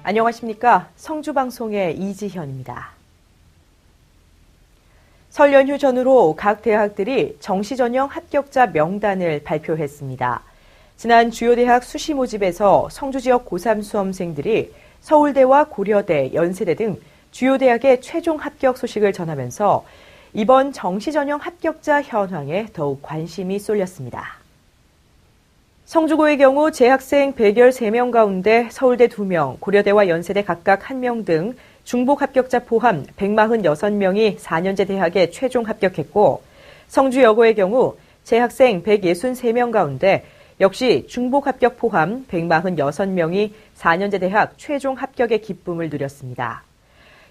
안녕하십니까. 성주방송의 이지현입니다. 설 연휴 전후로 각 대학들이 정시전형 합격자 명단을 발표했습니다. 지난 주요 대학 수시 모집에서 성주 지역 고3 수험생들이 서울대와 고려대, 연세대 등 주요 대학의 최종 합격 소식을 전하면서 이번 정시전형 합격자 현황에 더욱 관심이 쏠렸습니다. 성주고의 경우 재학생 113명 가운데 서울대 2명, 고려대와 연세대 각각 1명 등 중복 합격자 포함 146명이 4년제 대학에 최종 합격했고, 성주여고의 경우 재학생 163명 가운데 역시 중복 합격 포함 146명이 4년제 대학 최종 합격의 기쁨을 누렸습니다.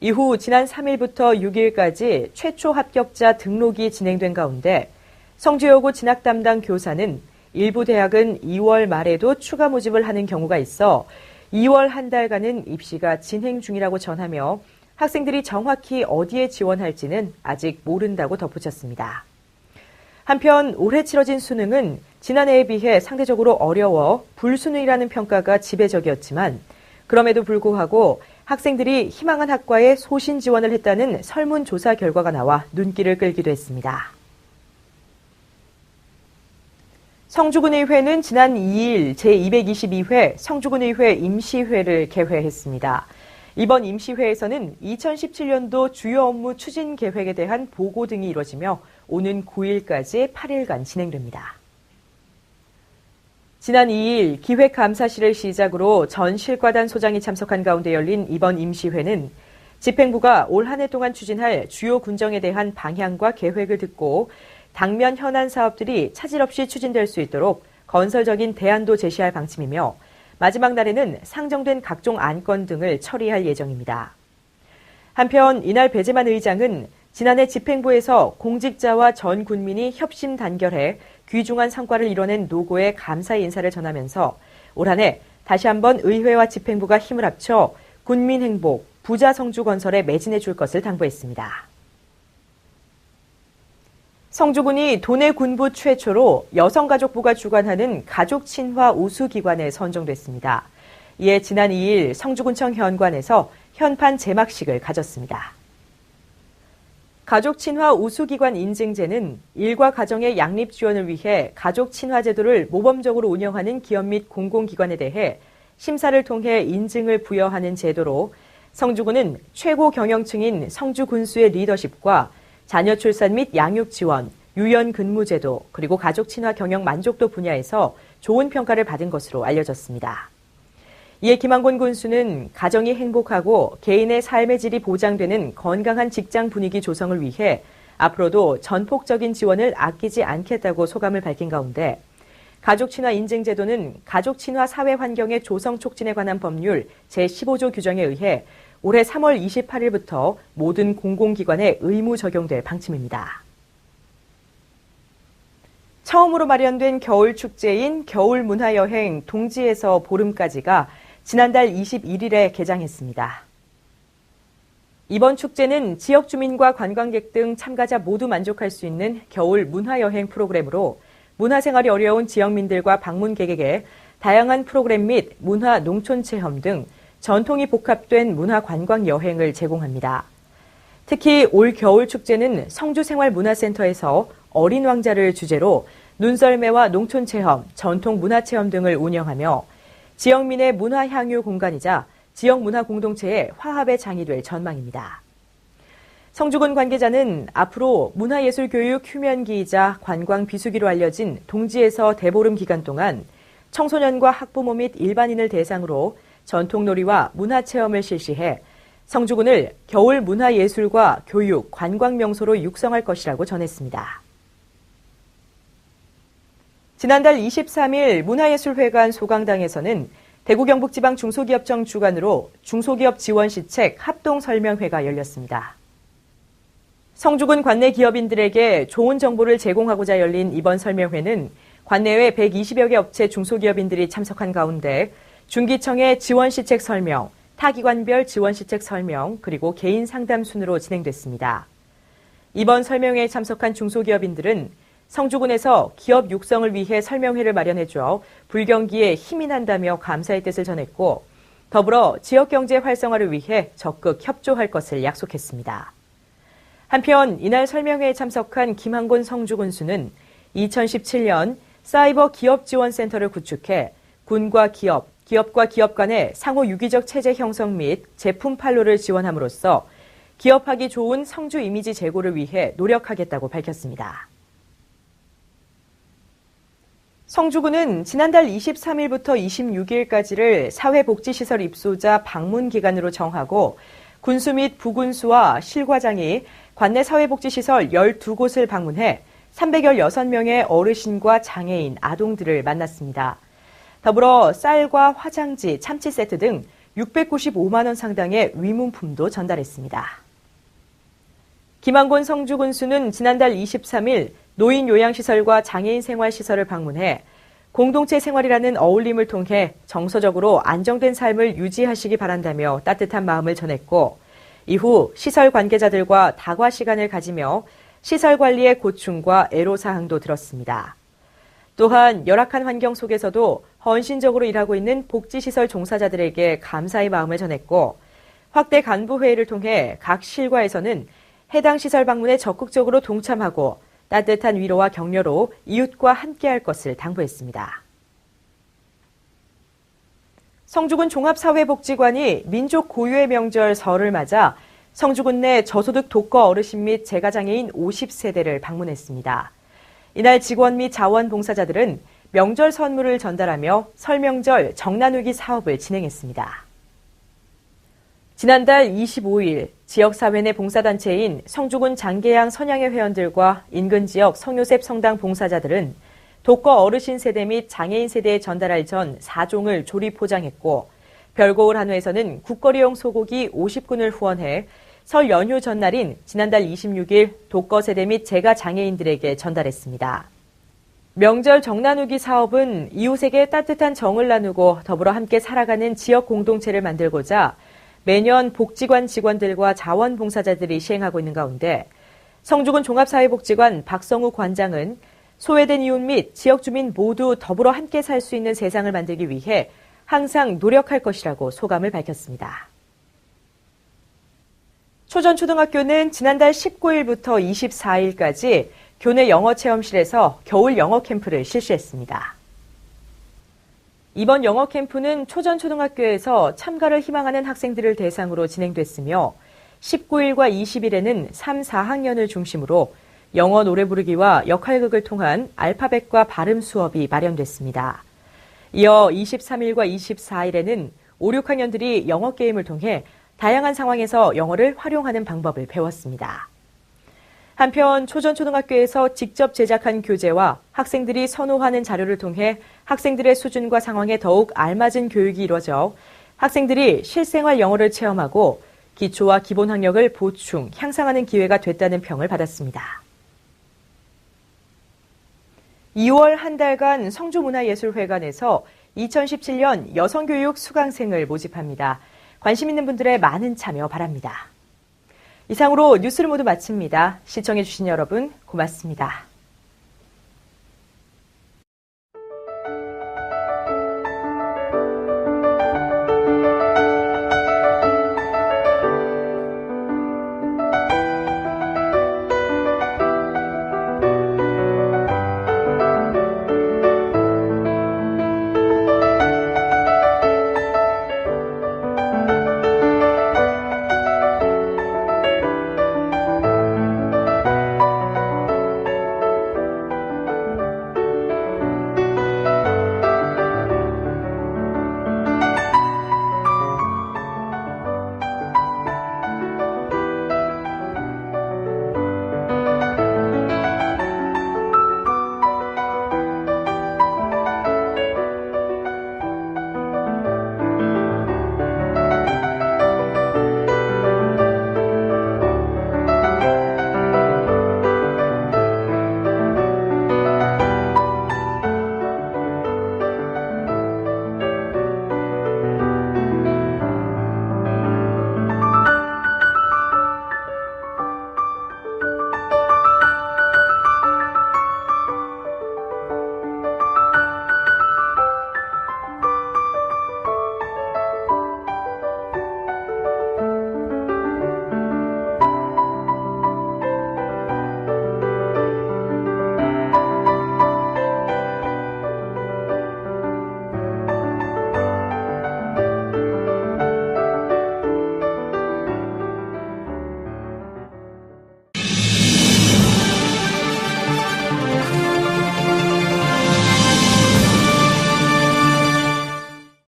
이후 지난 3일부터 6일까지 최초 합격자 등록이 진행된 가운데 성주여고 진학 담당 교사는 일부 대학은 2월 말에도 추가 모집을 하는 경우가 있어 2월 한 달간은 입시가 진행 중이라고 전하며 학생들이 정확히 어디에 지원할지는 아직 모른다고 덧붙였습니다. 한편 올해 치러진 수능은 지난해에 비해 상대적으로 어려워 불수능이라는 평가가 지배적이었지만 그럼에도 불구하고 학생들이 희망한 학과에 소신 지원을 했다는 설문조사 결과가 나와 눈길을 끌기도 했습니다. 성주군의회는 지난 2일 제222회 성주군의회 임시회를 개회했습니다. 이번 임시회에서는 2017년도 주요 업무 추진 계획에 대한 보고 등이 이뤄지며 오는 9일까지 8일간 진행됩니다. 지난 2일 기획감사실을 시작으로 전 실과단 소장이 참석한 가운데 열린 이번 임시회는 집행부가 올 한 해 동안 추진할 주요 군정에 대한 방향과 계획을 듣고 당면 현안 사업들이 차질 없이 추진될 수 있도록 건설적인 대안도 제시할 방침이며 마지막 날에는 상정된 각종 안건 등을 처리할 예정입니다. 한편 이날 배재만 의장은 지난해 집행부에서 공직자와 전 국민이 협심 단결해 귀중한 성과를 이뤄낸 노고에 감사의 인사를 전하면서 올 한 해 다시 한번 의회와 집행부가 힘을 합쳐 군민 행복, 부자 성주 건설에 매진해 줄 것을 당부했습니다. 성주군이 도내 군부 최초로 여성가족부가 주관하는 가족친화 우수기관에 선정됐습니다. 이에 지난 2일 성주군청 현관에서 현판 제막식을 가졌습니다. 가족친화 우수기관 인증제는 일과 가정의 양립 지원을 위해 가족친화 제도를 모범적으로 운영하는 기업 및 공공기관에 대해 심사를 통해 인증을 부여하는 제도로 성주군은 최고 경영층인 성주군수의 리더십과 자녀 출산 및 양육 지원, 유연 근무 제도, 그리고 가족 친화 경영 만족도 분야에서 좋은 평가를 받은 것으로 알려졌습니다. 이에 김한곤 군수는 가정이 행복하고 개인의 삶의 질이 보장되는 건강한 직장 분위기 조성을 위해 앞으로도 전폭적인 지원을 아끼지 않겠다고 소감을 밝힌 가운데 가족 친화 인증 제도는 가족 친화 사회 환경의 조성 촉진에 관한 법률 제15조 규정에 의해 올해 3월 28일부터 모든 공공기관에 의무 적용될 방침입니다. 처음으로 마련된 겨울 축제인 겨울문화여행 동지에서 보름까지가 지난달 21일에 개장했습니다. 이번 축제는 지역 주민과 관광객 등 참가자 모두 만족할 수 있는 겨울 문화여행 프로그램으로 문화생활이 어려운 지역민들과 방문객에게 다양한 프로그램 및 문화 농촌 체험 등 전통이 복합된 문화 관광 여행을 제공합니다. 특히 올 겨울 축제는 성주생활문화센터에서 어린 왕자를 주제로 눈썰매와 농촌 체험, 전통 문화 체험 등을 운영하며 지역민의 문화 향유 공간이자 지역 문화 공동체의 화합의 장이 될 전망입니다. 성주군 관계자는 앞으로 문화예술 교육 휴면기이자 관광 비수기로 알려진 동지에서 대보름 기간 동안 청소년과 학부모 및 일반인을 대상으로 전통놀이와 문화체험을 실시해 성주군을 겨울 문화예술과 교육, 관광명소로 육성할 것이라고 전했습니다. 지난달 23일 문화예술회관 소강당에서는 대구 경북지방 중소기업청 주관으로 중소기업 지원시책 합동설명회가 열렸습니다. 성주군 관내 기업인들에게 좋은 정보를 제공하고자 열린 이번 설명회는 관내외 120여 개 업체 중소기업인들이 참석한 가운데 중기청의 지원시책 설명, 타기관별 지원시책 설명, 그리고 개인 상담 순으로 진행됐습니다. 이번 설명회에 참석한 중소기업인들은 성주군에서 기업 육성을 위해 설명회를 마련해줘 불경기에 힘이 난다며 감사의 뜻을 전했고 더불어 지역경제 활성화를 위해 적극 협조할 것을 약속했습니다. 한편 이날 설명회에 참석한 김한곤 성주군수는 2017년 사이버 기업지원센터를 구축해 군과 기업, 기업과 기업 간의 상호 유기적 체제 형성 및 제품 판로를 지원함으로써 기업하기 좋은 성주 이미지 제고를 위해 노력하겠다고 밝혔습니다. 성주군은 지난달 23일부터 26일까지를 사회복지시설 입소자 방문 기간으로 정하고 군수 및 부군수와 실과장이 관내 사회복지시설 12곳을 방문해 316명의 어르신과 장애인, 아동들을 만났습니다. 더불어 쌀과 화장지, 참치 세트 등 695만 원 상당의 위문품도 전달했습니다. 김한곤 성주군수는 지난달 23일 노인 요양시설과 장애인 생활시설을 방문해 공동체 생활이라는 어울림을 통해 정서적으로 안정된 삶을 유지하시기 바란다며 따뜻한 마음을 전했고 이후 시설 관계자들과 다과 시간을 가지며 시설 관리의 고충과 애로사항도 들었습니다. 또한 열악한 환경 속에서도 헌신적으로 일하고 있는 복지시설 종사자들에게 감사의 마음을 전했고 확대 간부회의를 통해 각 실과에서는 해당 시설 방문에 적극적으로 동참하고 따뜻한 위로와 격려로 이웃과 함께할 것을 당부했습니다. 성주군 종합사회복지관이 민족 고유의 명절 설을 맞아 성주군 내 저소득 독거 어르신 및 재가장애인 50세대를 방문했습니다. 이날 직원 및 자원봉사자들은 명절 선물을 전달하며 설명절 정나누기 사업을 진행했습니다. 지난달 25일 지역사회 내 봉사단체인 성주군 장계양 선양회 회원들과 인근 지역 성요셉 성당 봉사자들은 독거 어르신 세대 및 장애인 세대에 전달할 전 4종을 조리 포장했고 별고을 한우에서는 국거리용 소고기 50근을 후원해 설 연휴 전날인 지난달 26일 독거 세대 및 재가 장애인들에게 전달했습니다. 명절 정나누기 사업은 이웃에게 따뜻한 정을 나누고 더불어 함께 살아가는 지역 공동체를 만들고자 매년 복지관 직원들과 자원봉사자들이 시행하고 있는 가운데 성주군 종합사회복지관 박성우 관장은 소외된 이웃 및 지역 주민 모두 더불어 함께 살 수 있는 세상을 만들기 위해 항상 노력할 것이라고 소감을 밝혔습니다. 초전초등학교는 지난달 19일부터 24일까지 교내 영어체험실에서 겨울 영어 캠프를 실시했습니다. 이번 영어 캠프는 초전초등학교에서 참가를 희망하는 학생들을 대상으로 진행됐으며 19일과 20일에는 3, 4학년을 중심으로 영어 노래 부르기와 역할극을 통한 알파벳과 발음 수업이 마련됐습니다. 이어 23일과 24일에는 5, 6학년들이 영어 게임을 통해 다양한 상황에서 영어를 활용하는 방법을 배웠습니다. 한편 초전초등학교에서 직접 제작한 교재와 학생들이 선호하는 자료를 통해 학생들의 수준과 상황에 더욱 알맞은 교육이 이루어져 학생들이 실생활 영어를 체험하고 기초와 기본 학력을 보충, 향상하는 기회가 됐다는 평을 받았습니다. 2월 한 달간 성주문화예술회관에서 2017년 여성교육 수강생을 모집합니다. 관심 있는 분들의 많은 참여 바랍니다. 이상으로 뉴스를 모두 마칩니다. 시청해주신 여러분 고맙습니다.